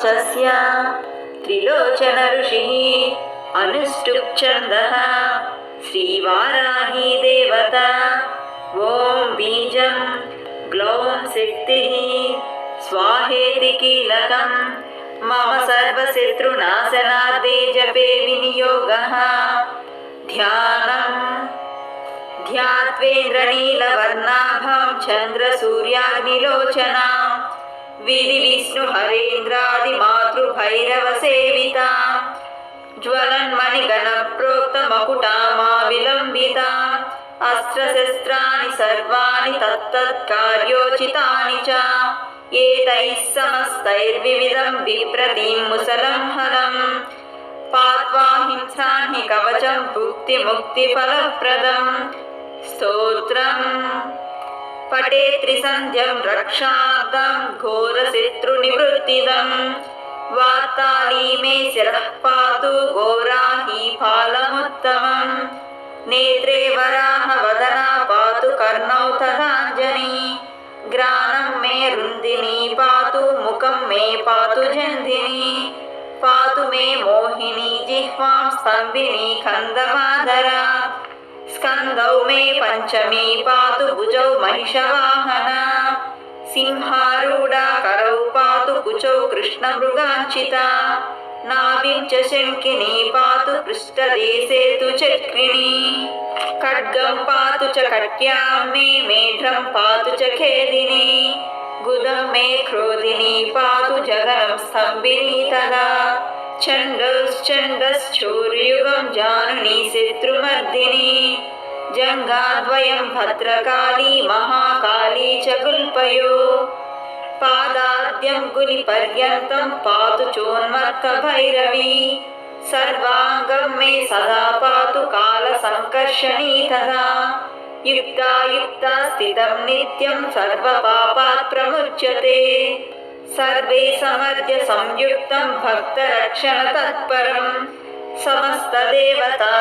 तस्य त्रिलोचन ऋषिः अनुष्टुप् छन्दः श्रीवाराही देवता ॐ बीजं ग्लौं शक्तिः स्वाहेति कीलकं मम सर्वशत्रुनाशनार्थे जपे विनियोगः ध्यानम् ध्यात्वेन्द्रनीलवर्णाभां चन्द्रसूर्याग्निलोचनां विधिविष्णुहरेन्द्रादिमातृभैरवसेवितां ज्वलन्मणिगणप्रोक्तमकुटामाविलम्बिताम् अस्त्रशस्त्राणि सर्वाणि तत्तत्कार्योचितानि च एतैः समस्तैर्विविधं बिभ्रतीं मुसलं हरम् पात्वा हिंसाहि कवचं भुक्तिमुक्तिफलप्रदम् स्तोत्रम् पठे त्रिसन्ध्यं रक्षार्थं घोरशत्रुनिवृत्तिदं वार्ताली मे शिरः पातु घोराही फालमुत्तमम् नेत्रे वराहवदना पातु कर्णौ तथाञ्जनी ग्रानं मे रुन्दिनी पातु मुखं मे पातु जन्धिनी पातु मे मोहिनी जिह्वां स्तम्भिनी खन्दमादरा स्कन्दौ मे पञ्चमी पातु भुजौ महिषवाहना सिंहारूढा करौ पातु कुचौ कृष्णमृगाञ्चिता नाभिं च शङ्खिनी पातु पृष्ठदेशे तु चक्रिणी खड्गं पातु च कट्यां मे मेढ्रं पातु च खेदिनी गुदं मे क्रोधिनी पातु जगनं स्तम्भिनी तदा चण्डश्चण्डश्चौर्युगं जानुनी शत्रुमर्दिनी जङ्घाद्वयं भद्रकाली महाकाली च गुल्पयो पादाद्यं गुलिपर्यन्तं पातु चोन्मत्तभैरवी सर्वाङ्गं मे सदा पातु कालसङ्कर्षणी तदा युक्ता स्थितं नित्यं सर्वपापात् प्रमुच्यते सर्वे समर्द्य संयुक्तं भक्तरक्षणतत्परं समस्तदेवता